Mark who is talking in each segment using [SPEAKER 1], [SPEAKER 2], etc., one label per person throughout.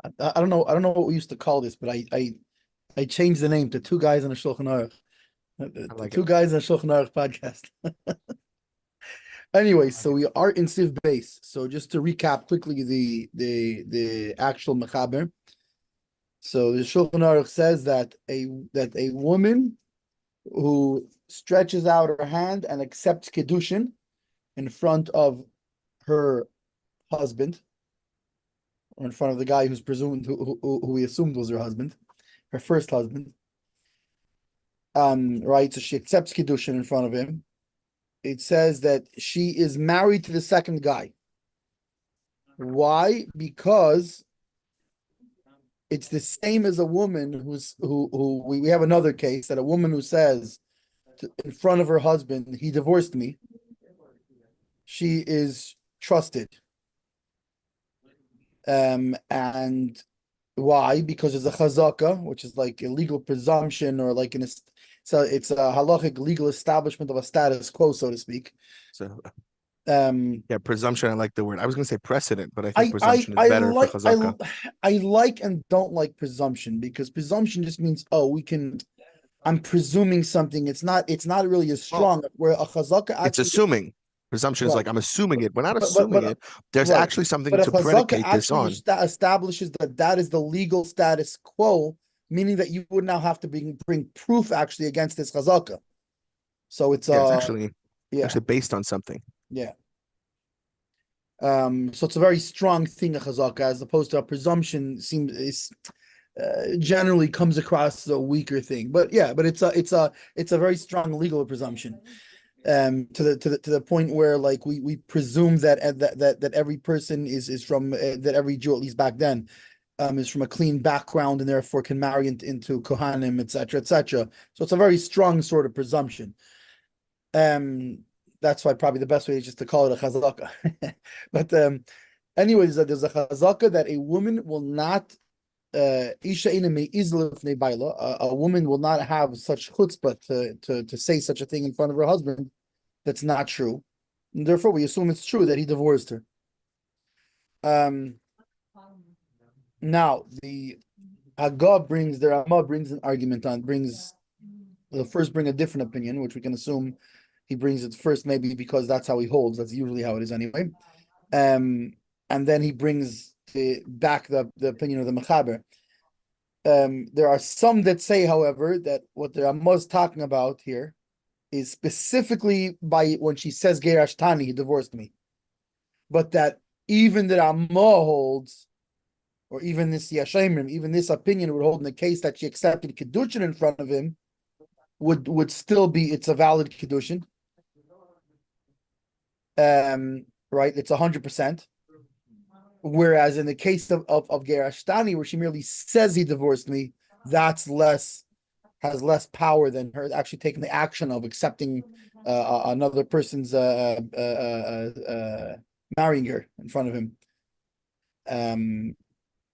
[SPEAKER 1] I don't know. I don't know what we used to call this, but I changed the name to Two Guys on a Shulchan Aruch.
[SPEAKER 2] I
[SPEAKER 1] The
[SPEAKER 2] like it.
[SPEAKER 1] Two Guys on a Shulchan Aruch podcast. Anyway, so we are in Hatzvi-Bais. So just to recap quickly the actual mechaber. So the Shulchan Aruch says that a woman who stretches out her hand and accepts kiddushin in front of her husband, or in front of the guy who's presumed who we assumed was her husband, her first husband. Right. So she accepts kiddushin in front of him. It says that she is married to the second guy. Why? Because it's the same as a woman who we have another case that a woman who says in front of her husband, he divorced me. She is trusted. And why? Because it's a chazaka, which is like a legal presumption, or like it's a halachic legal establishment of a status quo, so to speak.
[SPEAKER 2] So
[SPEAKER 1] Um,
[SPEAKER 2] yeah, presumption. I like the word. I was going to say precedent, but I think
[SPEAKER 1] I I
[SPEAKER 2] presumption is
[SPEAKER 1] I
[SPEAKER 2] better for
[SPEAKER 1] like
[SPEAKER 2] chazaka.
[SPEAKER 1] I like and don't like presumption, because presumption just means, oh, we can. I'm presuming something. It's not really as
[SPEAKER 2] Well,
[SPEAKER 1] strong. Where a chazaka
[SPEAKER 2] it's
[SPEAKER 1] actually,
[SPEAKER 2] assuming. Presumption is
[SPEAKER 1] right,
[SPEAKER 2] like I'm assuming it. We're not
[SPEAKER 1] but
[SPEAKER 2] assuming it. There's
[SPEAKER 1] right,
[SPEAKER 2] actually something
[SPEAKER 1] but a
[SPEAKER 2] to
[SPEAKER 1] chazaka
[SPEAKER 2] predicate this
[SPEAKER 1] actually
[SPEAKER 2] on.
[SPEAKER 1] establishes that that is the legal status quo, meaning that you would now have to bring proof actually against this chazaka. So it's
[SPEAKER 2] Yeah, it's
[SPEAKER 1] yeah,
[SPEAKER 2] actually based on something.
[SPEAKER 1] yeah. So it's a very strong thing, a chazaka, as opposed to a presumption. Seems is generally comes across as a weaker thing. But yeah, but it's a very strong legal presumption. To the point where, like, we presume that every person is from that every Jew, at least back then, is from a clean background and therefore can marry into Kohanim, etc., etc. So it's a very strong sort of presumption. Um, that's why probably the best way is just to call it a chazaka. But anyways, there's a chazaka that a woman will not Isha a woman will not have such chutzpah to say such a thing in front of her husband. That's not true. And therefore, we assume it's true that he divorced her. Um, Now the Rama brings an argument on brings will first bring a different opinion, which we can assume he brings it first, maybe because that's how he holds. That's usually how it is anyway. And then he brings back the opinion of the Mechaber. There are some that say, however, that what the Rama is talking about here is specifically by when she says Gerash Tani, he divorced me. But that even the Rama holds, or even this Yashemrim, even this opinion would hold in the case that she accepted Kiddushin in front of him, would still be, it's a valid Kiddushin. Right? It's 100%. Whereas in the case of Gerash Tani, where she merely says he divorced me, that's has less power than her actually taking the action of accepting another person's marrying her in front of him.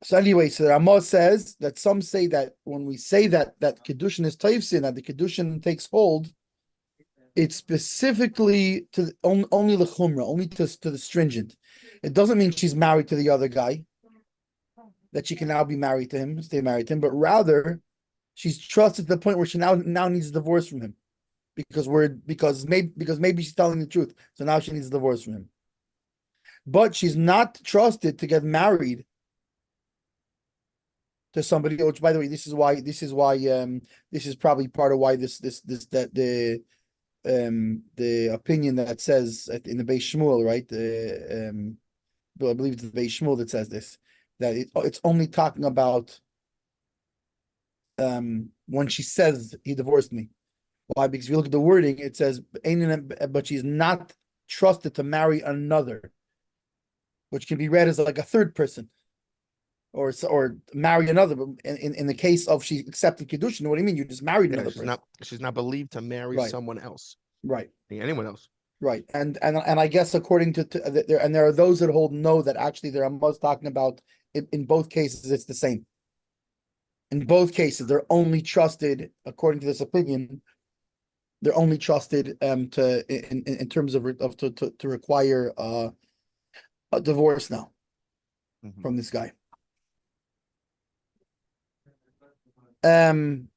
[SPEAKER 1] So anyway, so the Ramah says that some say that when we say that Kiddushin is Taifsin, that the Kiddushin takes hold, it's specifically to only the Chumrah, only to the stringent. It doesn't mean she's married to the other guy, that she can now be married to him, stay married to him, but rather she's trusted to the point where she now needs a divorce from him because maybe she's telling the truth, so now she needs a divorce from him. But she's not trusted to get married to somebody. Which, by the way, this is why this is probably part of why that the opinion that says in the Beis Shmuel, right? I believe it's the Beis Shmuel that says this, that it's only talking about when she says he divorced me. Why? Because if you look at the wording, it says, but she's not trusted to marry another, which can be read as like a third person, or marry another. But in the case of she accepted Kiddushin, what do you mean? You just married
[SPEAKER 2] Yeah,
[SPEAKER 1] another person.
[SPEAKER 2] she's not believed to marry
[SPEAKER 1] Right,
[SPEAKER 2] someone else,
[SPEAKER 1] right,
[SPEAKER 2] anyone else.
[SPEAKER 1] right. And I guess according to there are those that hold no, that actually there are most talking about in both cases it's the same. In both cases, they're only trusted, according to this opinion, they're only trusted to in terms of to require a divorce now
[SPEAKER 2] Mhm.
[SPEAKER 1] from this guy. Um,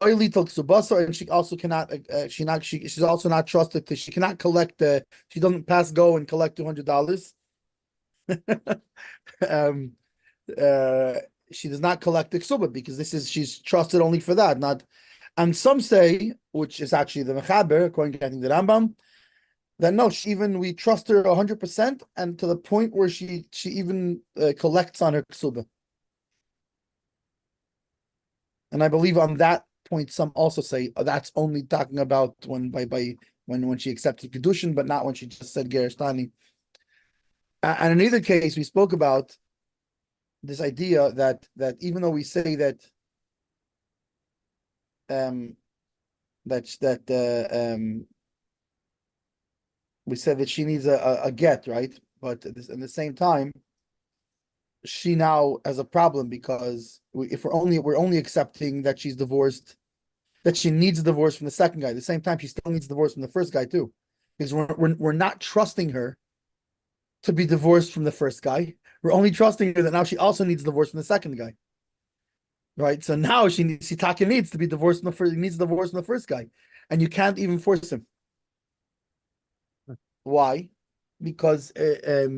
[SPEAKER 1] Oily till ksubasa, and she also cannot. She's also not trusted to. She cannot collect the. She doesn't pass go and collect $200. um, uh, she does not collect the ksuba because she's trusted only for that. Not, and some say, which is actually the mechaber, according to I think the Rambam, that no, we trust her 100%, and to the point where she even collects on her ksuba. And I believe on that point, some also say that's only talking about when she accepted kedushin, but not when she just said gerashtani. And in either case, we spoke about this idea that even though we say that we said that she needs a get, right? But at the same time, she now has a problem because if we're only accepting that she's divorced, that she needs a divorce from the second guy. At the same time, she still needs a divorce from the first guy too, because we're not trusting her to be divorced from the first guy. We're only trusting her that now she also needs a divorce from the second guy, right? So now she needs to be divorced from the first. Needs a divorce from the first guy, and you can't even force him. Why? Because how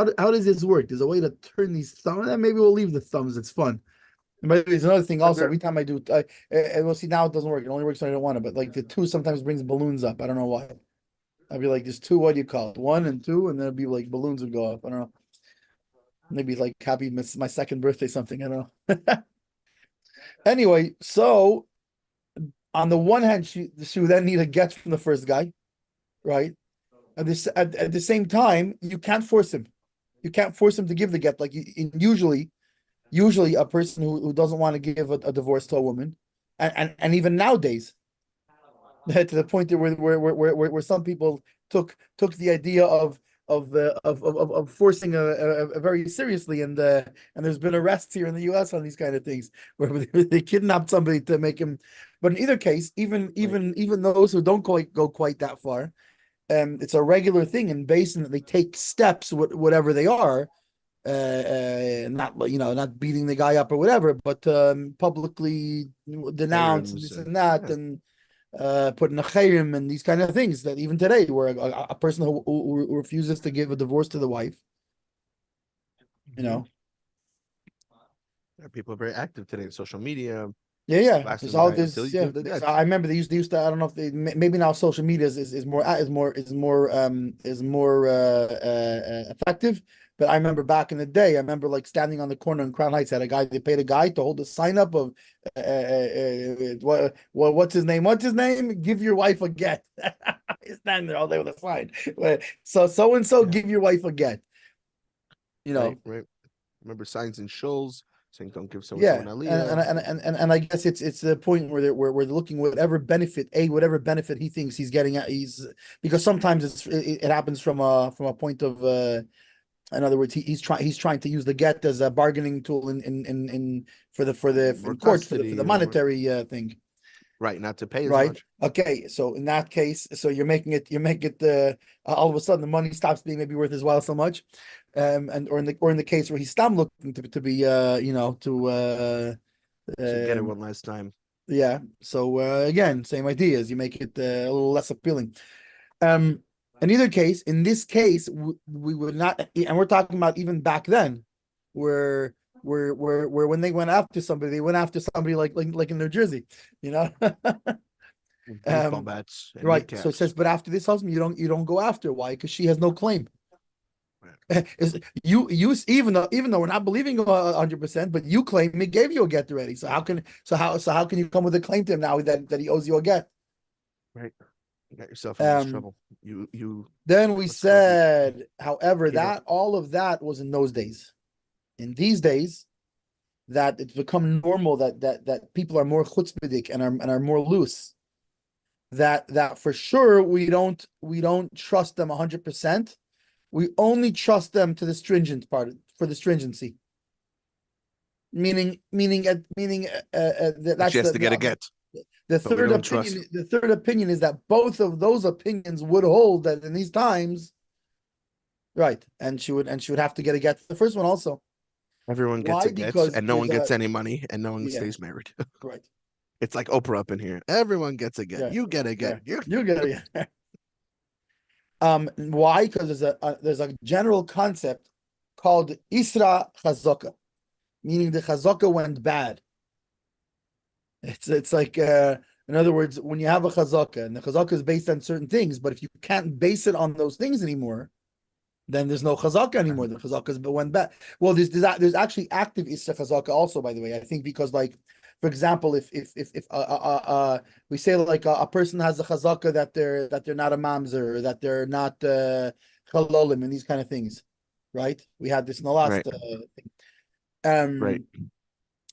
[SPEAKER 1] does this work? There's a way to turn these thumbs. Maybe we'll leave the thumbs. It's fun. But there's another thing also. Every time I do, we'll see now it doesn't work. It only works when I don't want it. But like the two sometimes brings balloons up. I don't know why. I'd be like, there's two. What do you call it? 1 and 2, and then it'd be like balloons would go up. I don't know. Maybe like happy my second birthday something. I don't know. Anyway, so on the one hand, she would then need a get from the first guy, right? At the same time, you can't force him. You can't force him to give the get. Like usually a person who doesn't want to give a divorce to a woman, and even nowadays, to the point that where some people took the idea of forcing a very seriously, and there's been arrests here in the U.S. on these kind of things where they kidnapped somebody to make him. But in either case, even those who don't go quite that far, it's a regular thing in Basin that they take steps, whatever they are, not beating the guy up or whatever, but publicly denounce this and that, and putting a chayrim and these kind of things that even today, where a person who refuses to give a divorce to the wife,
[SPEAKER 2] people are very active today on social media.
[SPEAKER 1] Yeah. There's all this. Yeah, I remember they used to. I don't know if maybe now social media is more effective. But I remember back in the day, I remember like standing on the corner in Crown Heights, they paid a guy to hold a sign up of what's his name? What's his name? Give your wife a get. He's standing there all day with a sign. So and so, give your wife a get.
[SPEAKER 2] Right. Remember signs in shuls saying don't give someone
[SPEAKER 1] aliyah. And I guess it's the point where we're looking whatever benefit he thinks he's getting at. Because sometimes it happens from a point of. In other words, he's trying to use the get as a bargaining tool for the court for the monetary thing.
[SPEAKER 2] Right, not to pay as
[SPEAKER 1] right.
[SPEAKER 2] much.
[SPEAKER 1] Okay, so in that case, so you're making it all of a sudden the money stops being maybe worth his while so much, or in the case where he's still looking to be
[SPEAKER 2] to get it one last time.
[SPEAKER 1] Yeah. So again, same ideas. You make it a little less appealing. In either case, in this case, we would not, and we're talking about even back then, where when they went after somebody, they went after somebody like in New Jersey,
[SPEAKER 2] baseball bats, and
[SPEAKER 1] right?
[SPEAKER 2] kneecaps.
[SPEAKER 1] So it says, but after this husband, you don't go after. Why? Because she has no claim. Right. you even though we're not believing 100%, but you claim he gave you a get already. So how can you come with a claim to him now that he owes you a get?
[SPEAKER 2] Right. You got yourself in this trouble. You.
[SPEAKER 1] Then we said, however, that all of that was in those days. In these days, that it's become normal that people are more chutzpahdik and are more loose. That for sure we don't trust them 100%. We only trust them to the stringent part for the stringency. Meaning that
[SPEAKER 2] she has to get a get.
[SPEAKER 1] The third opinion is that both of those opinions would hold that in these times, right? And she would have to get a get. The first one also,
[SPEAKER 2] Everyone gets
[SPEAKER 1] Why?
[SPEAKER 2] a get,
[SPEAKER 1] Because
[SPEAKER 2] and no one
[SPEAKER 1] there's
[SPEAKER 2] gets
[SPEAKER 1] a
[SPEAKER 2] any money, and no one
[SPEAKER 1] yeah,
[SPEAKER 2] stays married.
[SPEAKER 1] right.
[SPEAKER 2] It's like Oprah up in here. Everyone gets a get.
[SPEAKER 1] Yeah,
[SPEAKER 2] You get a
[SPEAKER 1] yeah.
[SPEAKER 2] get. You
[SPEAKER 1] You get it. Yeah. Why? Because there's a general concept called Isra Chazaka, meaning the Chazaka went bad. It's like in other words, when you have a Chazaka and the Chazaka is based on certain things, but if you can't base it on those things anymore, then there's no chazaka anymore. The chazaka went back. Well, there's actually active isra chazaka also, by the way. I think because like, for example, if we say like a person has a chazaka that they're not a mamzer, or that they're not chalolim, and these kind of things, right? We had this in the last
[SPEAKER 2] right,
[SPEAKER 1] thing.
[SPEAKER 2] right.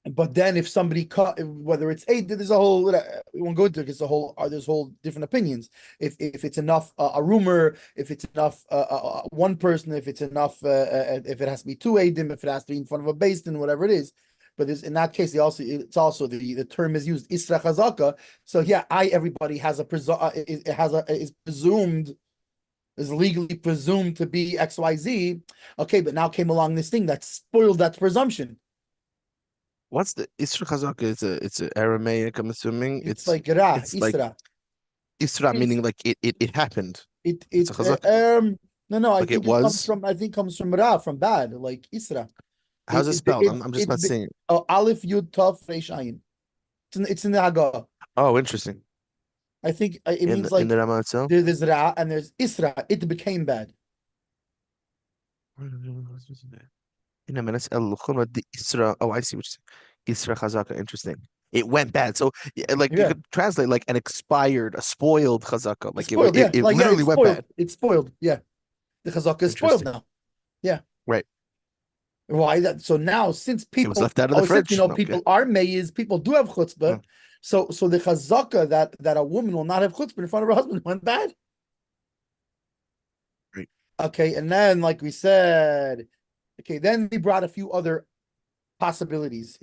[SPEAKER 1] But then if somebody cut, whether it's eight, there's a whole, we won't go into it, it's a whole, there's whole different opinions. If it's enough a rumor, if it's enough one person, if it's enough if it has to be two eidim, if it has to be in front of a beis din, whatever it is. But in that case, it's also the term is used isra chazaka. So yeah, everybody has is presumed, is legally presumed to be XYZ. Okay, but now came along this thing that spoiled that presumption.
[SPEAKER 2] What's the Isra Chazaka? It's a Aramaic, I'm assuming.
[SPEAKER 1] It's like Ra,
[SPEAKER 2] It's like
[SPEAKER 1] Isra.
[SPEAKER 2] Isra,
[SPEAKER 1] It's
[SPEAKER 2] meaning like it happened.
[SPEAKER 1] it
[SPEAKER 2] It's a
[SPEAKER 1] it
[SPEAKER 2] Chazaka.
[SPEAKER 1] no, I
[SPEAKER 2] Like it
[SPEAKER 1] think it comes
[SPEAKER 2] was.
[SPEAKER 1] from Ra, from bad, like Isra.
[SPEAKER 2] How's it spelled? I'm just not seeing it.
[SPEAKER 1] Aleph Yud Tav Reish Ayin. It's in the Haggadah.
[SPEAKER 2] Oh, interesting.
[SPEAKER 1] I think it
[SPEAKER 2] In
[SPEAKER 1] means
[SPEAKER 2] the
[SPEAKER 1] like
[SPEAKER 2] Rama itself.
[SPEAKER 1] there's Ra and there's Isra. It became bad.
[SPEAKER 2] In a minute, the Isra. Oh, I see what you're saying. Isra Chazaka. Interesting. It went bad. So, yeah, like you
[SPEAKER 1] Yeah,
[SPEAKER 2] could translate like an expired, a spoiled Chazaka.
[SPEAKER 1] it's
[SPEAKER 2] Like
[SPEAKER 1] spoiled. Yeah,
[SPEAKER 2] it
[SPEAKER 1] like yeah,
[SPEAKER 2] literally
[SPEAKER 1] it's
[SPEAKER 2] went
[SPEAKER 1] spoiled.
[SPEAKER 2] bad.
[SPEAKER 1] It's spoiled. Yeah, the Chazaka is spoiled
[SPEAKER 2] Interesting.
[SPEAKER 1] now. Yeah.
[SPEAKER 2] Right.
[SPEAKER 1] Why that? So now, since
[SPEAKER 2] It was
[SPEAKER 1] people,
[SPEAKER 2] left out of the
[SPEAKER 1] since
[SPEAKER 2] fridge. No, okay.
[SPEAKER 1] people are mayes, people do have chutzpah.
[SPEAKER 2] Oh,
[SPEAKER 1] So the chazaka that a woman will not have chutzpah in front of her husband went bad.
[SPEAKER 2] right.
[SPEAKER 1] Okay, and then like we said, okay, then we brought a few other possibilities.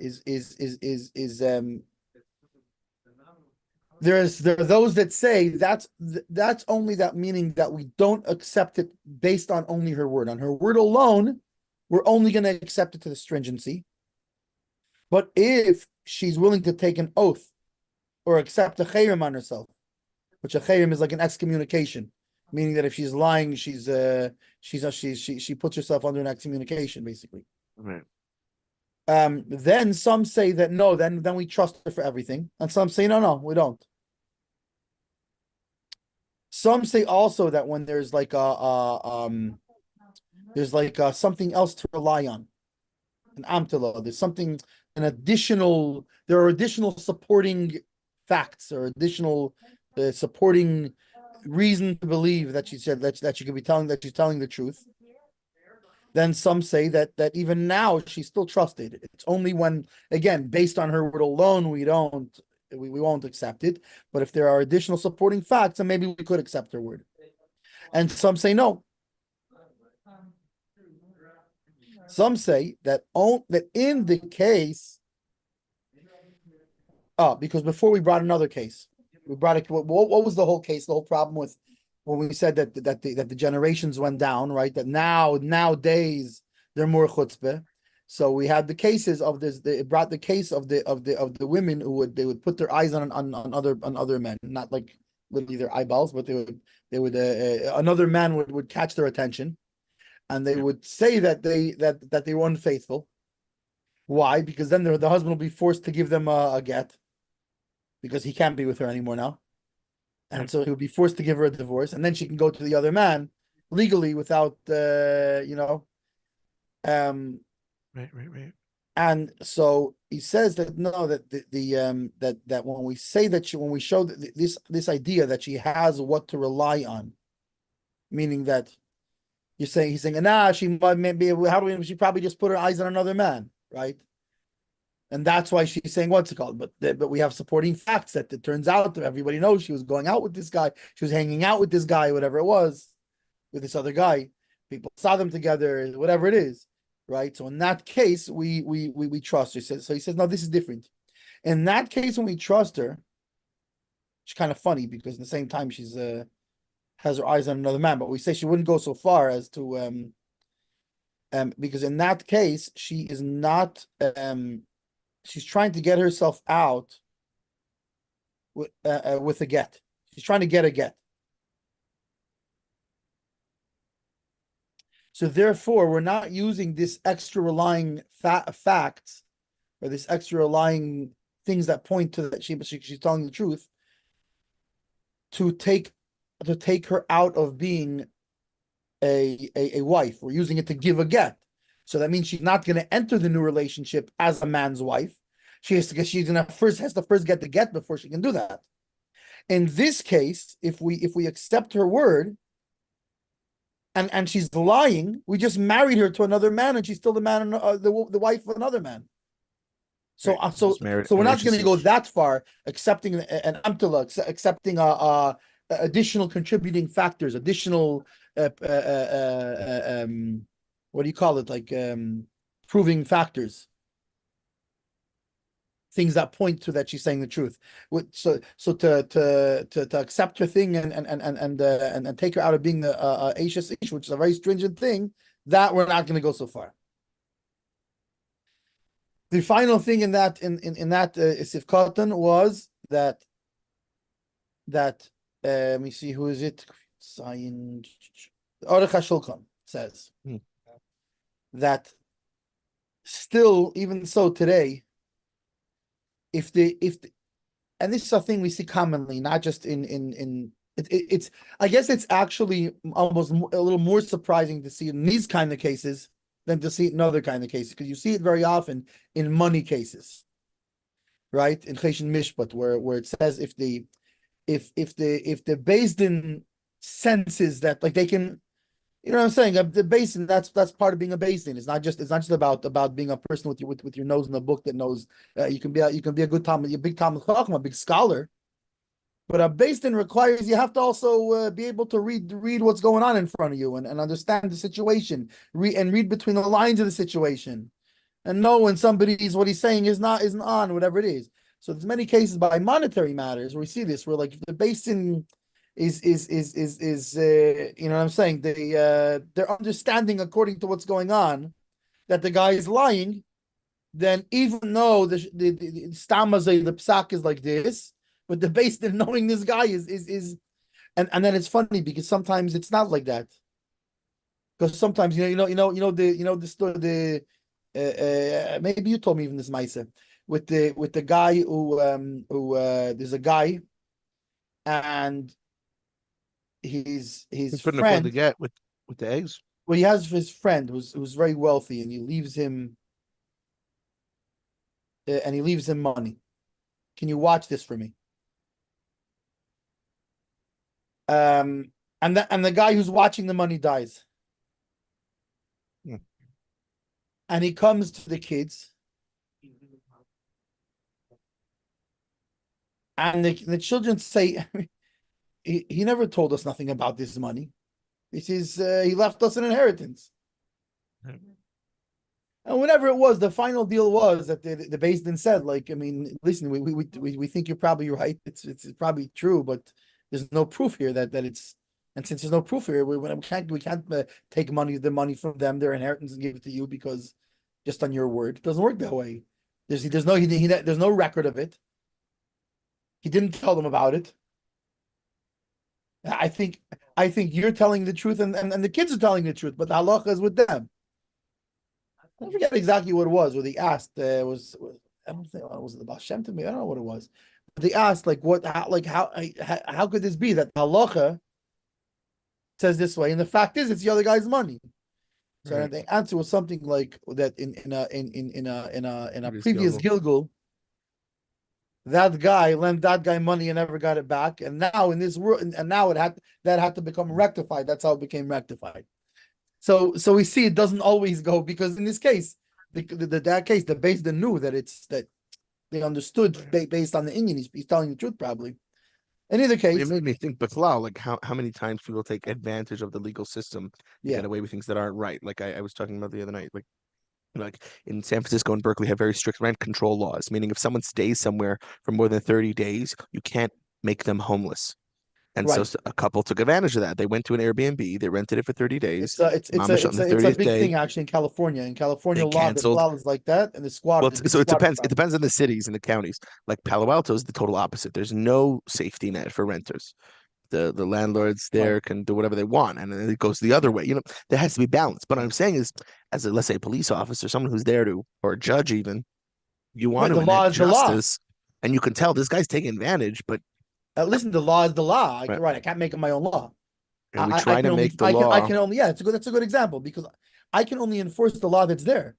[SPEAKER 1] There are those that say that's only that, meaning that we don't accept it based on only her word. On her word alone, we're only going to accept it to the stringency. But if she's willing to take an oath or accept a chayrim on herself, which a chayrim is like an excommunication, meaning that if she's lying, she puts herself under an excommunication, basically.
[SPEAKER 2] Right.
[SPEAKER 1] Then some say that no, then we trust her for everything, and some say no, we don't. Some say also that when there's like something else to rely on, an amtila, there's something there are additional supporting facts or additional supporting reason to believe that she said that she could be telling that she's telling the truth. Then some say that even now she's still trusted. It's only when, again, based on her word alone, we won't accept it. But if there are additional supporting facts, then maybe we could accept her word. And some say no. Some say that in the case, because before we brought another case, what was the whole case? The whole problem with when we said that the generations went down, right? That nowadays they're more chutzpah. So we had the cases of this. It brought the case of the women who would put their eyes on other men, not like literally their eyeballs, but they would another man would catch their attention, and they would say that they were unfaithful. Why? Because then the husband will be forced to give them a get, because he can't be with her anymore now. And so he would be forced to give her a divorce, and then she can go to the other man legally without,
[SPEAKER 2] Right.
[SPEAKER 1] And so he says that no, that that when we say that when we show this idea that she has what to rely on, meaning that he's saying, she maybe she probably just put her eyes on another man, right? And that's why she's saying what's it called. But we have supporting facts that it turns out that everybody knows she was going out with this guy. She was hanging out with this guy, whatever it was, with this other guy. People saw them together, whatever it is, right? So in that case, we trust her. So he says, no, this is different. In that case, when we trust her, it's kind of funny because at the same time she's has her eyes on another man. But we say she wouldn't go so far as to Because in that case, she is not, she's trying to get herself out with a get. She's trying to get a get. So therefore, we're not using this extra relying facts or this extra relying things that point to that she's telling the truth to take her out of being a wife. We're using it to give a get. So that means she's not going to enter the new relationship as a man's wife. She's going to first get the get before she can do that. In this case, if we accept her word, and she's lying, we just married her to another man, and she's still the man, the wife of another man. So
[SPEAKER 2] Right.
[SPEAKER 1] so we're not going to go that far, accepting an amtala, accepting additional contributing factors, additional what do you call it, like proving factors, things that point to that she's saying the truth. So to accept her thing and take her out of being the Ashes Ish, which is a very stringent thing, that we're not going to go so far. The final thing in that Sifkatan was that let me see, who is it? Aruch Shulchan says that still, even so today, if and this is a thing we see commonly, not just it's I guess it's actually almost a little more surprising to see in these kind of cases than to see it in other kind of cases, because you see it very often in money cases, right? In Cheshin Mishpat, where it says if the Beis Din senses that, like, they can, you know what I'm saying? The Beis Din, that's part of being a Beis Din. It's not just about being a person with your nose in the book that knows. You can be a good Talmud, a big Talmud Chacham, a big scholar. But a Beis Din requires you have to also be able to read what's going on in front of you and understand the situation, read between the lines of the situation, and know when what he's saying isn't on, whatever it is. So there's many cases by monetary matters where we see this, where like the Beis Din is you know what I'm saying, they're understanding according to what's going on that the guy is lying. Then even though the stamazay, the psak is like this, but the Beis Din knowing this guy is and then it's funny because sometimes it's not like that. Because sometimes the story, maybe you told me even this Maisa with the guy who there's a guy and his
[SPEAKER 2] couldn't afford to
[SPEAKER 1] friend.
[SPEAKER 2] get with the eggs.
[SPEAKER 1] Well, he has his friend who's very wealthy, and he leaves him money. Can you watch this for me? And the guy who's watching the money dies. And he comes to the kids, and the children say, he never told us nothing about this money. This is he left us an inheritance. And whatever it was, the final deal was that the Beis Din said, like, I mean, listen, we think you're probably right. It's probably true, but there's no proof here that it's. And since there's no proof here, we can't take the money from them, their inheritance, and give it to you because just on your word. It doesn't work that way. There's no record of it. He didn't tell them about it. I think you're telling the truth, and the kids are telling the truth, but the halacha is with them. I forget exactly what it was. Where they asked, I don't think was it the Baal Shem Tov? I don't know what it was. But they asked, like, how could this be that the halacha says this way, and the fact is it's the other guy's money. So right. The answer was something like that in a previous Gilgul, that guy lent that guy money and never got it back, and now in this world, and now that had to become rectified. That's how it became rectified. So we see it doesn't always go, because in this case, the Beis Din knew that they understood based on the Indian. He's telling the truth probably. In either case,
[SPEAKER 2] it made me think, Beflau, like how many times people take advantage of the legal system to get away with things that aren't right. Like I was talking about the other night, like in San Francisco and Berkeley have very strict rent control laws, meaning if someone stays somewhere for more than 30 days, you can't make them homeless. And so
[SPEAKER 1] Right.
[SPEAKER 2] a couple took advantage of that. They went to an Airbnb, they rented it for 30 days. Mama shot on the
[SPEAKER 1] It's a
[SPEAKER 2] 30th
[SPEAKER 1] big
[SPEAKER 2] day.
[SPEAKER 1] thing actually in California. In California
[SPEAKER 2] They
[SPEAKER 1] law, the
[SPEAKER 2] canceled.
[SPEAKER 1] law is like that, and
[SPEAKER 2] Well,
[SPEAKER 1] the big
[SPEAKER 2] so it
[SPEAKER 1] squatter
[SPEAKER 2] depends. It
[SPEAKER 1] problem.
[SPEAKER 2] depends on the cities and the counties. Like Palo Alto is the total opposite. There's no safety net for renters. The landlords
[SPEAKER 1] Right.
[SPEAKER 2] there can do whatever they want, and then it goes the other way. There has to be balance. But what I'm saying is, as a, let's say, a police officer, someone who's there to, or a judge even, you want
[SPEAKER 1] Right.
[SPEAKER 2] to
[SPEAKER 1] The law
[SPEAKER 2] enact
[SPEAKER 1] is the law.
[SPEAKER 2] justice, and you can tell this guy's taking advantage. But
[SPEAKER 1] Listen, the law is the law.
[SPEAKER 2] right,
[SPEAKER 1] Right. I can't make up my own law.
[SPEAKER 2] and we try to make the
[SPEAKER 1] I
[SPEAKER 2] law
[SPEAKER 1] can only, yeah, that's a good example because I can only enforce the law that's there.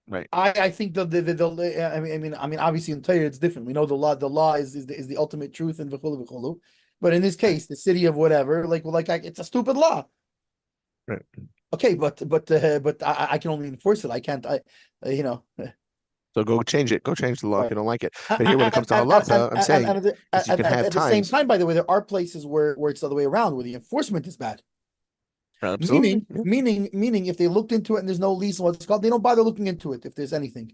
[SPEAKER 2] right.
[SPEAKER 1] I think I mean, obviously in Torah it's different. We know the law is the ultimate truth and v'chulu v'chulu. But in this
[SPEAKER 2] Right,
[SPEAKER 1] case, the city of whatever, it's a stupid law.
[SPEAKER 2] right.
[SPEAKER 1] Okay, but I can only enforce it. I can't. You know.
[SPEAKER 2] So go change it. Go change the law if
[SPEAKER 1] Right.
[SPEAKER 2] you don't like it. But here, when it
[SPEAKER 1] And
[SPEAKER 2] comes to halacha, I'm saying is you can have
[SPEAKER 1] at the same
[SPEAKER 2] times.
[SPEAKER 1] time, by the way, there are places where it's the other way around, where the enforcement is bad.
[SPEAKER 2] Absolutely. Yeah.
[SPEAKER 1] Meaning, if they looked into it and there's no lease and what's called, they don't bother looking into it if there's anything.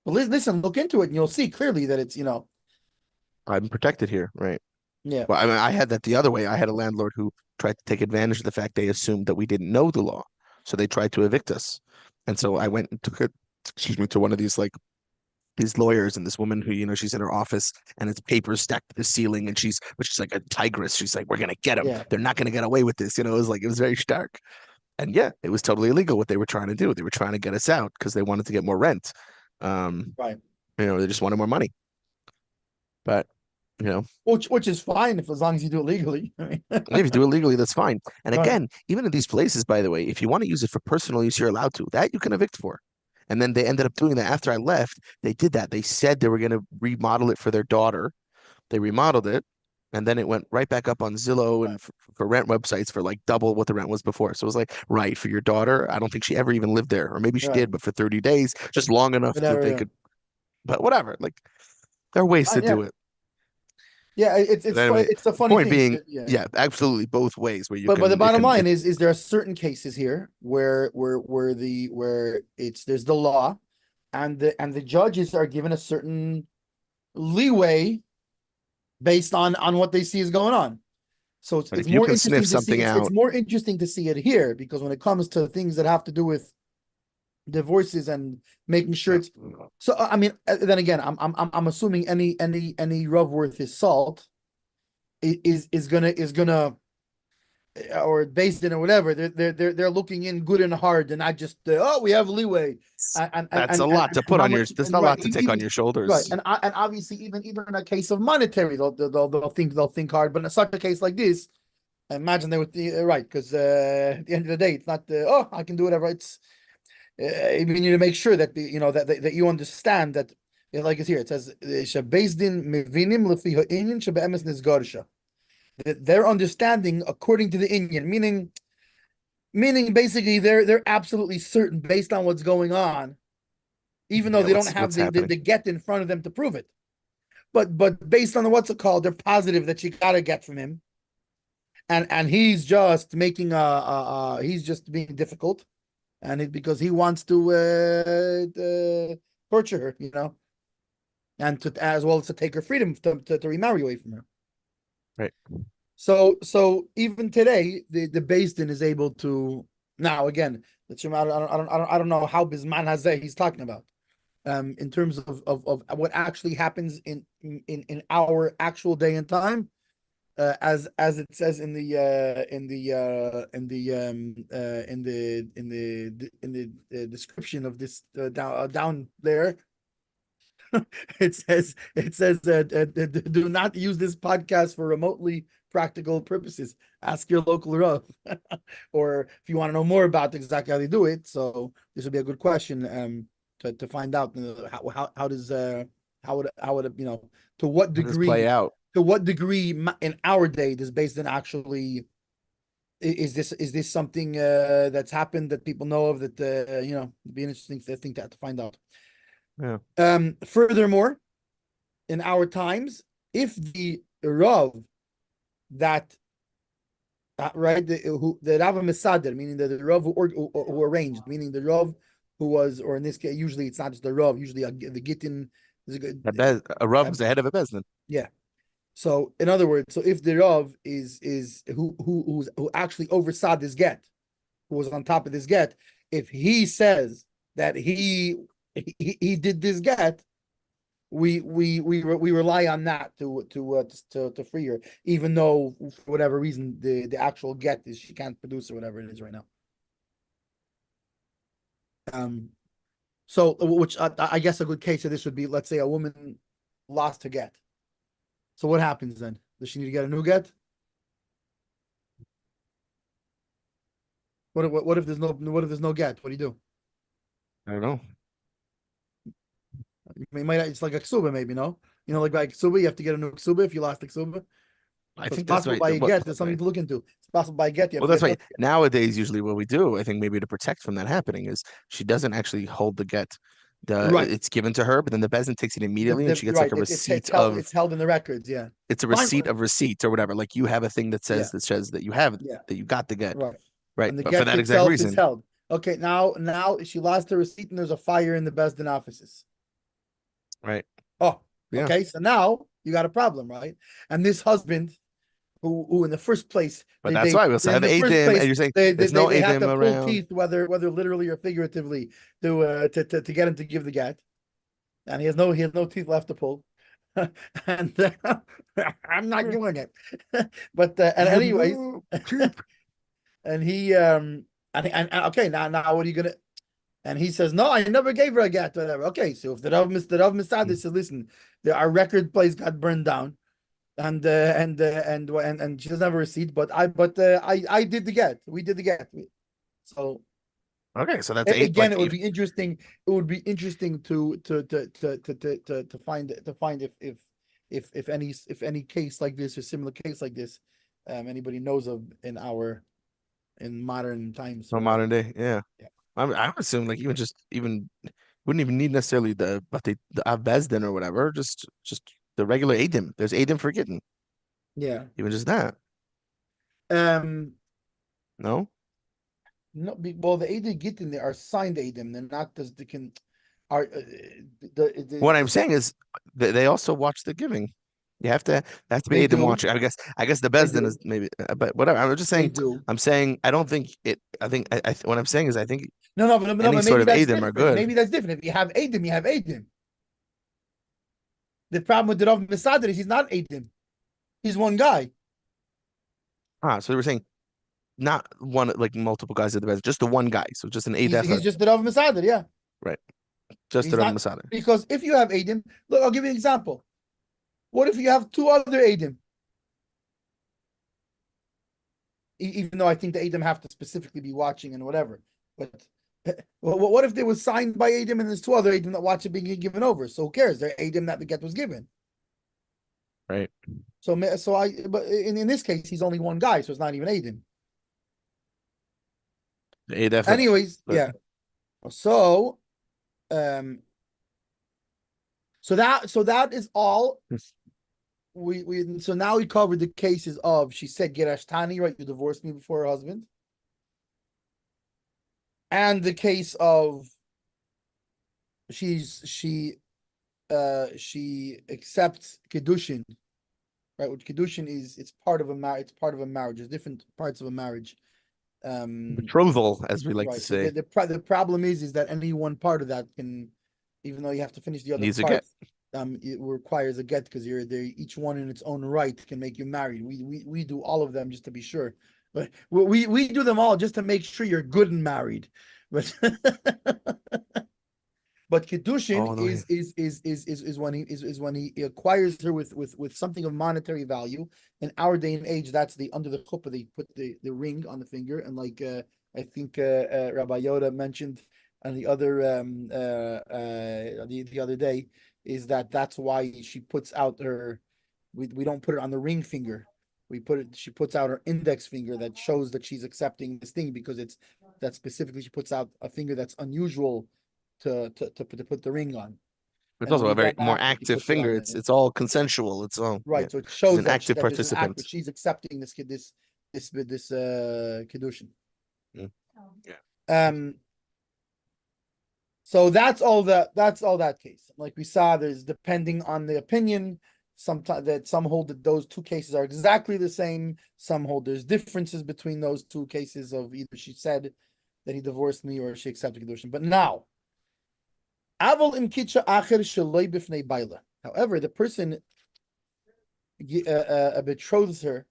[SPEAKER 1] But listen, look into it and you'll see clearly that it's
[SPEAKER 2] I'm protected here, right?
[SPEAKER 1] yeah,
[SPEAKER 2] Well, I mean, I had that the other way. I had a landlord who tried to take advantage of the fact they assumed that we didn't know the law, so they tried to evict us. And so I went and took it, excuse me, to one of these lawyers, and this woman who, she's in her office and it's papers stacked to the ceiling, and she's like a tigress. She's like, we're gonna get them.
[SPEAKER 1] yeah,
[SPEAKER 2] They're not gonna get away with this. It was very stark. And yeah, it was totally illegal what they were trying to do. They were trying to get us out because they wanted to get more rent. Um,
[SPEAKER 1] right.
[SPEAKER 2] they just wanted more money. But
[SPEAKER 1] Which is fine if as long as you do it legally. I mean,
[SPEAKER 2] if you do it legally, that's fine. And
[SPEAKER 1] right,
[SPEAKER 2] again, even in these places, by the way, if you want to use it for personal use, you're allowed to. That you can evict for. And then they ended up doing that after I left. They did that. They said they were going to remodel it for their daughter. They remodeled it, and then it went right back up on Zillow
[SPEAKER 1] right,
[SPEAKER 2] and for rent websites for like double what the rent was before. So it was like, right, for your daughter. I don't think she ever even lived there, or maybe she
[SPEAKER 1] right.
[SPEAKER 2] did, but for 30 days, just long enough that
[SPEAKER 1] Whatever.
[SPEAKER 2] they
[SPEAKER 1] Yeah.
[SPEAKER 2] could. But whatever, like there are ways to
[SPEAKER 1] Fine, yeah.
[SPEAKER 2] do it.
[SPEAKER 1] Yeah,
[SPEAKER 2] But anyway,
[SPEAKER 1] it's a
[SPEAKER 2] the
[SPEAKER 1] funny
[SPEAKER 2] point
[SPEAKER 1] thing.
[SPEAKER 2] being,
[SPEAKER 1] Yeah.
[SPEAKER 2] yeah, absolutely both ways where you
[SPEAKER 1] But the
[SPEAKER 2] can, it
[SPEAKER 1] bottom
[SPEAKER 2] can,
[SPEAKER 1] line is there are certain cases here where there's the law and the judges are given a certain leeway based on what they see is going on. So
[SPEAKER 2] but
[SPEAKER 1] it's
[SPEAKER 2] if you
[SPEAKER 1] more
[SPEAKER 2] can sniff
[SPEAKER 1] interesting to see
[SPEAKER 2] something
[SPEAKER 1] it's
[SPEAKER 2] out,
[SPEAKER 1] more interesting to see it here because when it comes to things that have to do with divorces and making sure
[SPEAKER 2] yeah,
[SPEAKER 1] it's so I mean then again I'm assuming any rub worth his salt is gonna or based in or whatever they're looking in good and hard and not just oh we have leeway
[SPEAKER 2] that's a lot to
[SPEAKER 1] and
[SPEAKER 2] put
[SPEAKER 1] how
[SPEAKER 2] on
[SPEAKER 1] much
[SPEAKER 2] there's a
[SPEAKER 1] and right
[SPEAKER 2] lot to take on your
[SPEAKER 1] right
[SPEAKER 2] shoulders.
[SPEAKER 1] and obviously even in a case of monetary they'll think hard but in such a case like this I imagine they would right because at the end of the day it's not oh I can do whatever it's you need to make sure that that you understand that like it's here it says "Shebezdin mevinim lefi ha'inyan shebe'emes nisgarsha." That their understanding according to the Indian, meaning basically they're absolutely certain based on what's going on, even though
[SPEAKER 2] Yeah,
[SPEAKER 1] they don't have
[SPEAKER 2] what's happening?
[SPEAKER 1] the get in front of them to prove it. But based on what's it called, they're positive that you gotta get from him, and he's just making he's just being difficult, and because he wants to torture her, and to as well as to take her freedom to remarry away from her.
[SPEAKER 2] Right.
[SPEAKER 1] So even today, the Beis Din is able to now again. I don't know how Bisman Hazeh he's talking about. In terms of what actually happens in our actual day and time, as it says in the description of this down there. It says do not use this podcast for remotely practical purposes. Ask your local Rav, or if you want to know more about exactly how they do it. So this would be a good question to find out how does how would to what
[SPEAKER 2] How does this play
[SPEAKER 1] degree
[SPEAKER 2] out?
[SPEAKER 1] in our day does based on actually is this something that's happened that people know of that it'd be an interesting thing to find out.
[SPEAKER 2] Yeah.
[SPEAKER 1] Furthermore, in our times, if the Rav that right the Rav Mesader, meaning the Rav who arranged, meaning the Rav who was, or in this case, usually it's not just the Rav, usually the Gittin is
[SPEAKER 2] A Rav was the head of a bezdin.
[SPEAKER 1] yeah. So in other words, so if the Rav is who actually oversaw this get, who was on top of this get, if he says that he did this get, we rely on that to free her, even though for whatever reason the actual get is she can't produce or whatever it is right now. So which I guess a good case of this would be, let's say a woman lost her get. So what happens then? Does she need to get a new get? What if there's no get? What do you do?
[SPEAKER 2] I don't know.
[SPEAKER 1] You might it's like a ksuba, maybe, no? Like by ksuba, you have to get a new ksuba if you lost the ksuba.
[SPEAKER 2] I
[SPEAKER 1] So it's
[SPEAKER 2] think that's
[SPEAKER 1] possible
[SPEAKER 2] right.
[SPEAKER 1] by a get. There's something to look into. It's possible by a get. You have
[SPEAKER 2] Well,
[SPEAKER 1] to
[SPEAKER 2] that's
[SPEAKER 1] get
[SPEAKER 2] right. Nowadays, usually what we do, I think maybe to protect from that happening, is she doesn't actually hold the get.
[SPEAKER 1] right.
[SPEAKER 2] It's given to her, but then the bezdin takes it immediately, and she gets like
[SPEAKER 1] Right.
[SPEAKER 2] a
[SPEAKER 1] It's
[SPEAKER 2] receipt
[SPEAKER 1] held.
[SPEAKER 2] of
[SPEAKER 1] It's held in the records. Yeah.
[SPEAKER 2] it's a
[SPEAKER 1] Fine.
[SPEAKER 2] receipt of receipts or whatever. Like you have a thing that
[SPEAKER 1] Yeah.
[SPEAKER 2] says that you have
[SPEAKER 1] Yeah.
[SPEAKER 2] that you got the get,
[SPEAKER 1] Right.
[SPEAKER 2] right?
[SPEAKER 1] And the
[SPEAKER 2] But for
[SPEAKER 1] get
[SPEAKER 2] that exact
[SPEAKER 1] itself is
[SPEAKER 2] reason,
[SPEAKER 1] held. Okay. Now she lost her receipt and there's a fire in the Besdin offices.
[SPEAKER 2] right?
[SPEAKER 1] Oh.
[SPEAKER 2] Yeah.
[SPEAKER 1] Okay. So now you got a problem, right? And this husband, who in the first place,
[SPEAKER 2] But that's why we also have Adim, and you're saying there's no
[SPEAKER 1] they had
[SPEAKER 2] Adim
[SPEAKER 1] to pull
[SPEAKER 2] around.
[SPEAKER 1] teeth, whether literally or figuratively, to get him to give the get, and he has no teeth left to pull, and I'm not doing it. But and anyways, and he and okay, now what are you gonna? And he says, no, I never gave her a get, whatever. Okay, so if the Rav Misad says, listen, our record place got burned down, and she doesn't have a receipt, but I did the get. We did the get. So
[SPEAKER 2] Okay, so that's eight.
[SPEAKER 1] again,
[SPEAKER 2] Like
[SPEAKER 1] it would be interesting. It would be interesting to find if any case like this or similar case like this, anybody knows of in modern times.
[SPEAKER 2] no modern day. Yeah. I would assume like even wouldn't even need necessarily the Bezdin or whatever. Just the regular Adim. There's Adim for getting.
[SPEAKER 1] Yeah.
[SPEAKER 2] Even just that.
[SPEAKER 1] Um.
[SPEAKER 2] No.
[SPEAKER 1] No. Well, the Adim Gittin, they are signed Adim. They're not as they can. Are
[SPEAKER 2] What I'm saying is they also watch the giving. You have to
[SPEAKER 1] they
[SPEAKER 2] be Adim
[SPEAKER 1] do
[SPEAKER 2] watching. I guess the
[SPEAKER 1] they
[SPEAKER 2] Bezdin
[SPEAKER 1] do
[SPEAKER 2] is maybe, but whatever. I'm just
[SPEAKER 1] they
[SPEAKER 2] saying.
[SPEAKER 1] do.
[SPEAKER 2] I'm saying I don't think it. I think what I'm saying is I think
[SPEAKER 1] No,
[SPEAKER 2] any
[SPEAKER 1] but
[SPEAKER 2] sort
[SPEAKER 1] maybe
[SPEAKER 2] of
[SPEAKER 1] that's
[SPEAKER 2] Adim are
[SPEAKER 1] different.
[SPEAKER 2] good.
[SPEAKER 1] Maybe that's different. If you have Adim, you have Adim. The problem with the Rav Mesader is he's not Adim. He's one guy.
[SPEAKER 2] So they were saying not one like multiple guys at the Bezdin, just the one guy. So just an Aid
[SPEAKER 1] He's
[SPEAKER 2] Echad.
[SPEAKER 1] just the Rav Mesader, yeah.
[SPEAKER 2] Right. Just
[SPEAKER 1] He's
[SPEAKER 2] the Rav
[SPEAKER 1] not,
[SPEAKER 2] Masada.
[SPEAKER 1] because if you have Adim, look, I'll give you an example. What if you have two other Adim? Even though I think the Adim have to specifically be watching and whatever. But what if they was signed by Adim and there's two other Adim that watch it being given over? So who cares? They're Adim that the get was given.
[SPEAKER 2] Right.
[SPEAKER 1] But in this case, he's only one guy, so it's not even Adim.
[SPEAKER 2] The Aid Echad.
[SPEAKER 1] Anyways, yeah. So, so that is all. So now we covered the cases of, she said Gerash Tani, right? You divorced me before her husband. And the case of she accepts Kedushin, right? Which Kedushin it's part of a marriage, There's different parts of a marriage.
[SPEAKER 2] Betrothal, as we like to
[SPEAKER 1] So
[SPEAKER 2] say.
[SPEAKER 1] the problem is that any one part of that can, even though you have to finish the other
[SPEAKER 2] Needs a
[SPEAKER 1] parts, it requires a get, because each one in its own right can make you married. We do all of them just to be sure, but we do them all just to make sure you're good and married. But but Kedushin is when he acquires her with something of monetary value. In our day and age, that's under the chuppah, they put the ring on the finger, and like I think Rabbi Yodah mentioned on the other day, is that's why she puts out her. We don't put it on the ring finger. She puts out her index finger that shows that she's accepting this thing, because that specifically she puts out a finger that's unusual to put the ring on.
[SPEAKER 2] It's
[SPEAKER 1] And when
[SPEAKER 2] also a
[SPEAKER 1] he
[SPEAKER 2] very
[SPEAKER 1] then
[SPEAKER 2] more
[SPEAKER 1] after he
[SPEAKER 2] active
[SPEAKER 1] puts it
[SPEAKER 2] finger.
[SPEAKER 1] on
[SPEAKER 2] It's all consensual. It's all
[SPEAKER 1] right. So it
[SPEAKER 2] She's
[SPEAKER 1] shows
[SPEAKER 2] an active
[SPEAKER 1] that there's an act,
[SPEAKER 2] participant.
[SPEAKER 1] but she's accepting this kedushin.
[SPEAKER 2] Yeah.
[SPEAKER 1] So that's all that case. Like we saw, there's, depending on the opinion, Sometimes that some hold that those two cases are exactly the same. Some hold there's differences between those two cases of either she said that he divorced me or she accepted Kedushin. But now, Aval im kitcha acher sheloi b'fnei baila. However, the person betroths her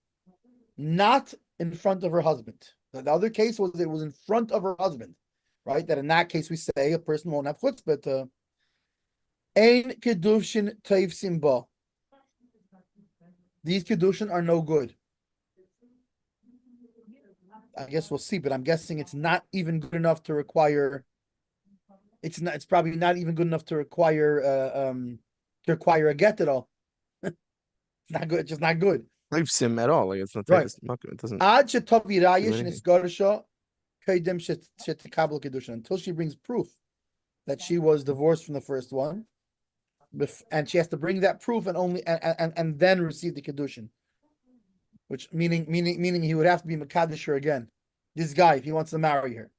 [SPEAKER 1] not in front of her husband. The other case was it was in front of her husband, right? That in that case we say a person won't have chutzpah to ein kedushin toiv simba. These kedushin are no good. I guess we'll see, but I'm guessing it's not even good enough to require. It's not. It's probably not even good enough to require a get at all. It's not good. It's just not good.
[SPEAKER 2] Not sim at all. Like it's not
[SPEAKER 1] Right.
[SPEAKER 2] It's not good. It doesn't.
[SPEAKER 1] Ad shetovi
[SPEAKER 2] do
[SPEAKER 1] rayish
[SPEAKER 2] anything.
[SPEAKER 1] nisgarisha kaidem shetikabel kedushin, until she brings proof that she was divorced from the first one, and she has to bring that proof and only and then receive the kedushin. Which meaning he would have to be Mekadesh her again. This guy, if he wants to marry her,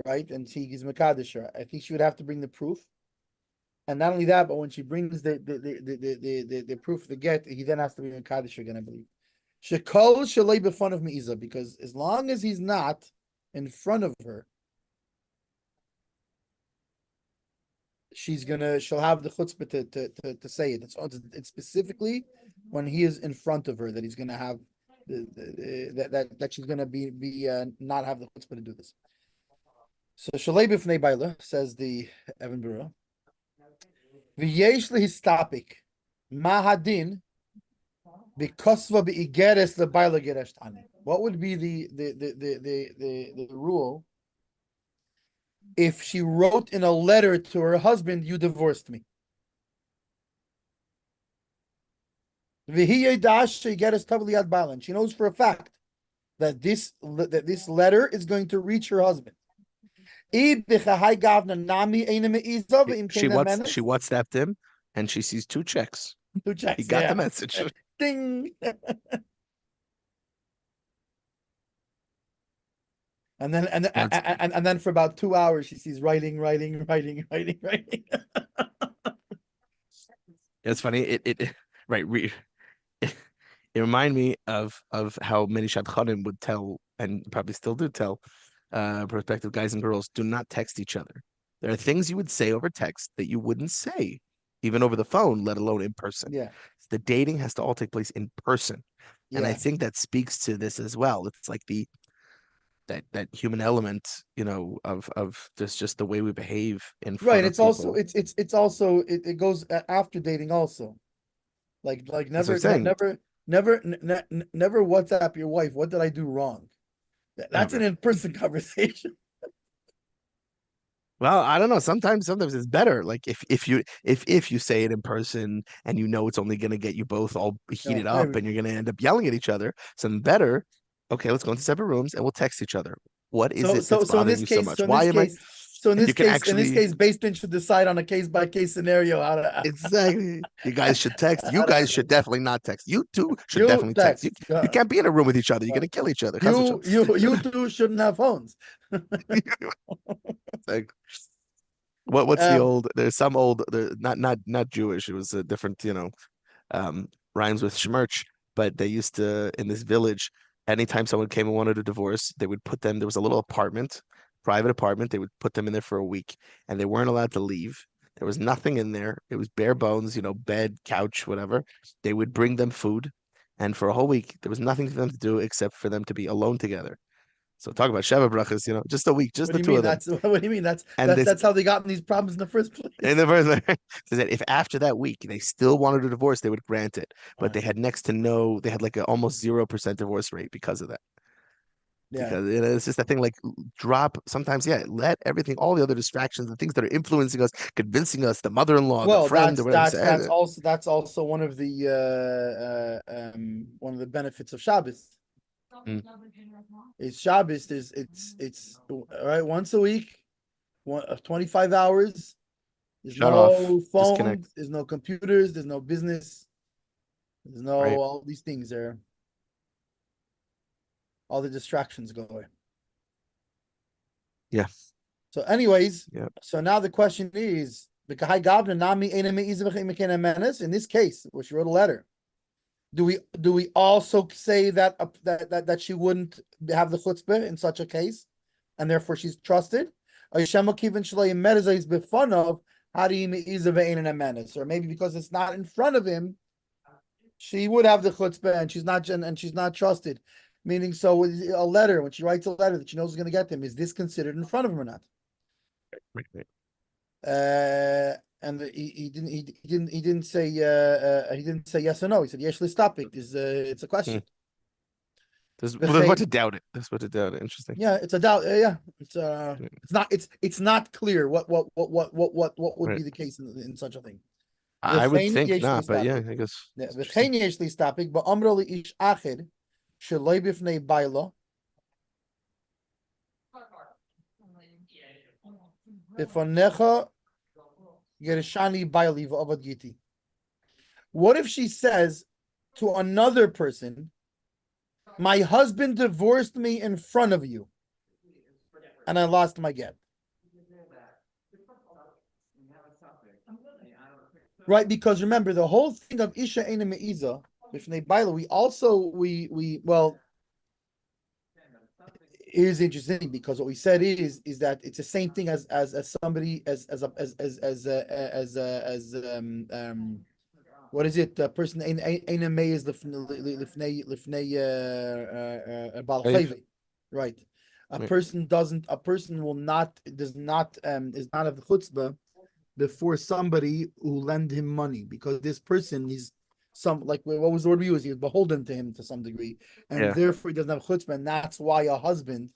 [SPEAKER 1] right? And he's Mekadesh her. I think she would have to bring the proof. And not only that, but when she brings the proof of the get, he then has to be Mekadesh again, I believe. Shekol shalei b'fun of Me'iza, because as long as he's not in front of her, she'll have the chutzpah to say it. It's specifically when he is in front of her that he's gonna have that she's gonna be not have the chutzpah to do this. So shalei b'fnei baila, says the Ehven Bura. V'yesh lehistapik mahadin b'kosva b'igeres lebaila geresh tani. What would be the rule if she wrote in a letter to her husband, "You divorced me"? She knows for a fact that this letter is going to reach her husband.
[SPEAKER 2] She WhatsApped him, and she sees two checks.
[SPEAKER 1] Two checks.
[SPEAKER 2] He got the message.
[SPEAKER 1] Ding. And then for about 2 hours she sees writing.
[SPEAKER 2] It's funny. It right. It reminded me of how many shadchanim would tell, and probably still do tell, prospective guys and girls, do not text each other. There are things you would say over text that you wouldn't say even over the phone, let alone in person.
[SPEAKER 1] Yeah.
[SPEAKER 2] The dating has to all take place in person.
[SPEAKER 1] Yeah.
[SPEAKER 2] And I think that speaks to this as well. It's like that human element, of just the way we behave in front
[SPEAKER 1] right.
[SPEAKER 2] of
[SPEAKER 1] It's
[SPEAKER 2] people.
[SPEAKER 1] also it goes after dating also. Like never WhatsApp your wife. What did I do wrong? That's an in-person conversation.
[SPEAKER 2] Well, I don't know. Sometimes it's better. Like if you say it in person and it's only gonna get you both all heated up and you're gonna end up yelling at each other. So better, okay, let's go into separate rooms and we'll text each other. What is it that's bothering you so much? Why am I?
[SPEAKER 1] So in this case, Baseman should decide on a case-by-case scenario how to
[SPEAKER 2] exactly. You guys should text. You guys should definitely not text. You two should definitely text. You can't be in a room with each other. You're gonna kill each other.
[SPEAKER 1] You two shouldn't have phones.
[SPEAKER 2] Like, what's the old? There's some old. Not Jewish. It was a different. Rhymes with schmerch. But they used to, in this village, anytime someone came and wanted a divorce, they would put them. There was a little apartment, private apartment. They would put them in there for a week, and they weren't allowed to leave. There was nothing in there. It was bare bones, bed, couch, whatever. They would bring them food, and for a whole week, there was nothing for them to do except for them to be alone together. So talk about Sheva brachas, just a week, just the two of them.
[SPEAKER 1] What do you mean? That's how they got in these problems in the first place.
[SPEAKER 2] In the first place, so that if after that week they still wanted a divorce, they would grant it. But they had next to no, they had like an almost 0% divorce rate because of that. Yeah. Because it's just that thing, like, drop sometimes, let everything, all the other distractions, the things that are influencing us, convincing us, the mother-in-law, the friend, or whatever.
[SPEAKER 1] That's also one of the benefits of Shabbos. It's Shabbos. It's all right, once a week, 25 hours. There's no phone. There's no computers. There's no business. There's no all these things there. All the distractions go away.
[SPEAKER 2] Yeah.
[SPEAKER 1] So anyways, so now the question is, In this case, where she wrote a letter, do we also say that that she wouldn't have the chutzpah in such a case, and therefore she's trusted? Or maybe because it's not in front of him, she would have the chutzpah, and she's not trusted. Meaning, so a letter, when she writes a letter that she knows is going to get him, is this considered in front of him or not?
[SPEAKER 2] Right.
[SPEAKER 1] And he didn't say yes or no. He said yes. Stop it. It's a question.
[SPEAKER 2] There's what to doubt it. There's what to doubt it. Interesting.
[SPEAKER 1] Yeah, it's a doubt. Yeah, it's not clear what would be the case in such a thing.
[SPEAKER 2] I would think not, but yeah, I guess.
[SPEAKER 1] V'chein yesh li stapik ba'amro li ish achid sheloi b'fnei bailo b'fanecha gereshani baili v'avad giti. What if she says to another person, my husband divorced me in front of you, and I lost my get? Right, because remember the whole thing of Isha Eina Me'iza, B'fnei Baila, it is interesting because what we said is that it's the same thing as somebody what is it? A person Eina Me'iz Lifnei Baal Chayve, right? A person is not of the chutzpah before somebody who lend him money, because this person is what was the word we use? He was beholden to him to some degree, and therefore he doesn't have chutzpah, and that's why a husband,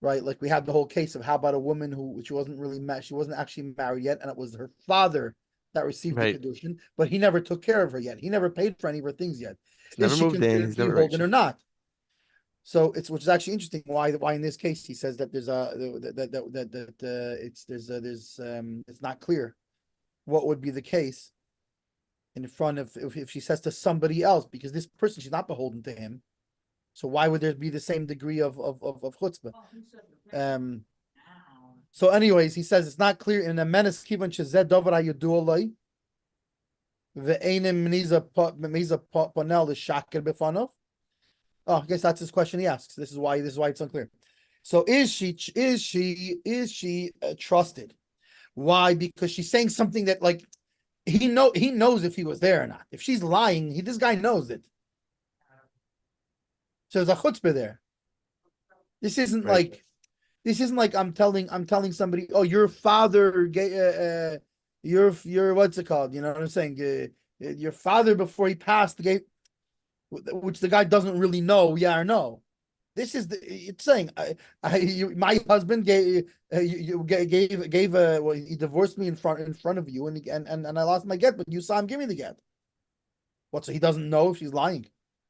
[SPEAKER 1] right? Like we had the whole case of how about a woman who she wasn't actually married yet, and it was her father that received the kedushin, but he never took care of her yet. He never paid for any of her things yet.
[SPEAKER 2] Never moved in. He's never
[SPEAKER 1] beholden or not. So which is actually interesting. Why in this case he says that there's it's not clear what would be the case in front of if she says to somebody else, because this person, she's not beholden to him. So why would there be the same degree of chutzpah? So anyways, he says it's not clear in a menace kivan shezed davar hayudu alai ve'enim meniza panel l'shaker b'fanav. Oh, I guess that's his question he asks. This is why it's unclear. So is she trusted? Why? Because she's saying something that like he knows if he was there or not. If she's lying, this guy knows it. So there's a chutzpah there. This isn't like I'm telling somebody, oh, your father gave your what's it called? You know what I'm saying? Your father before he passed gave, which the guy doesn't really know, yeah or no. It's saying my husband he divorced me in front of you, and I lost my get, but you saw him give me the get. What? So he doesn't know if she's lying?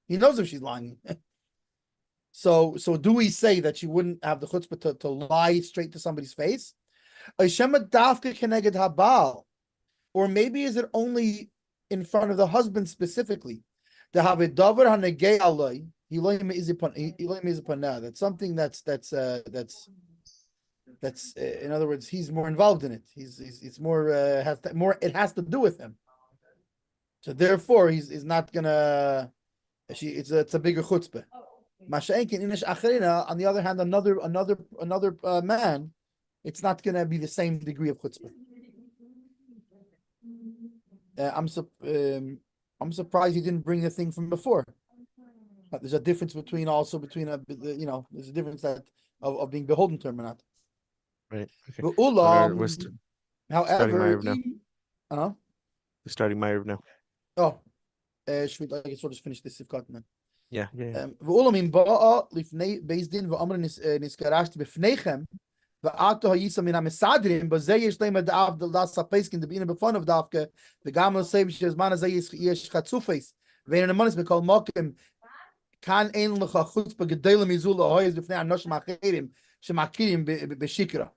[SPEAKER 1] He knows if she's lying. So do we say that she wouldn't have the chutzpah to lie straight to somebody's face? Or maybe is it only in front of the husband specifically? That's something that's in other words, he's more involved in it. It's more it has to do with him. So therefore he's not gonna it's a bigger chutzpah. On the other hand, another man, it's not gonna be the same degree of chutzpah. I'm surprised he didn't bring the thing from before. But there's a difference between there's a difference of being beholden to him or not.
[SPEAKER 2] Right. Okay.
[SPEAKER 1] However,
[SPEAKER 2] we're starting Ma'ariv now.
[SPEAKER 1] Oh, I guess we'll just finish this Sifkat then.
[SPEAKER 2] Yeah.
[SPEAKER 1] ואתו היסה מן המסדרים, בזה יש להם הדאב דלס הפסקין דבינה בפונו דווקא, וגם עושה שבזמן הזה יש חצופס, ואין המונס בכל מוקם, כאן אין לך חוץ בגדל מזול להויז בפני אנושים אחרים, שמכירים בשיקרה.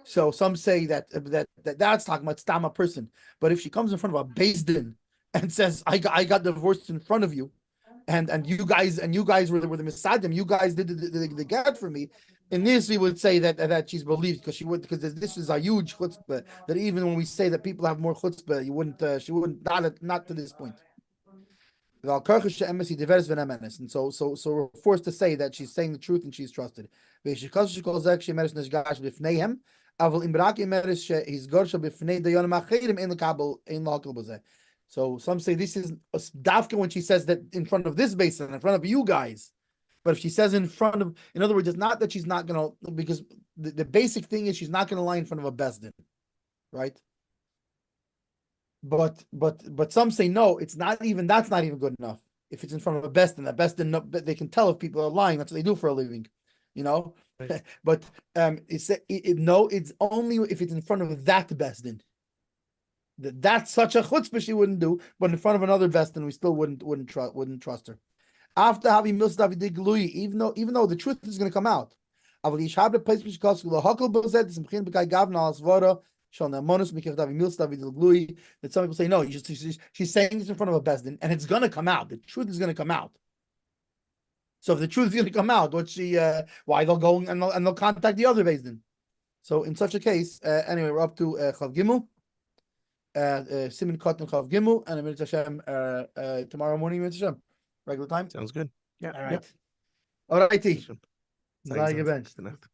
[SPEAKER 1] So some say that's talking about Stama person. But if she comes in front of a Beis Din and says, I got divorced in front of you, and you guys were the Mesadim, you guys did the get for me, In this, we would say that she's believed because this is a huge chutzpah that even when we say that people have more chutzpah, she wouldn't not to this point. And so we're forced to say that she's saying the truth and she's trusted. So some say this is a dafka when she says that in front of this basin, in front of you guys. But if she says in other words, it's not that she's not going to, because the basic thing is she's not going to lie in front of a bezdin, right? But some say no, that's not even good enough. If it's in front of a bezdin, they can tell if people are lying. That's what they do for a living, Right. But it's only if it's in front of that bezdin. That's such a chutzpah she wouldn't do, but in front of another bezdin, we still wouldn't trust her. After having even though the truth is going to come out. That some people say no, she's saying this in front of a bezdin, and it's going to come out. The truth is going to come out. So if the truth is going to come out, why they'll go and they'll contact the other bezdin. So in such a case, anyway, we're up to Chav Gimel. Siman Katan Chav Gimel, and Emir Hashem tomorrow morning, Emir Hashem. Regular time?
[SPEAKER 2] Sounds good. Yeah.
[SPEAKER 1] All right. All righty.
[SPEAKER 2] Sei gesund.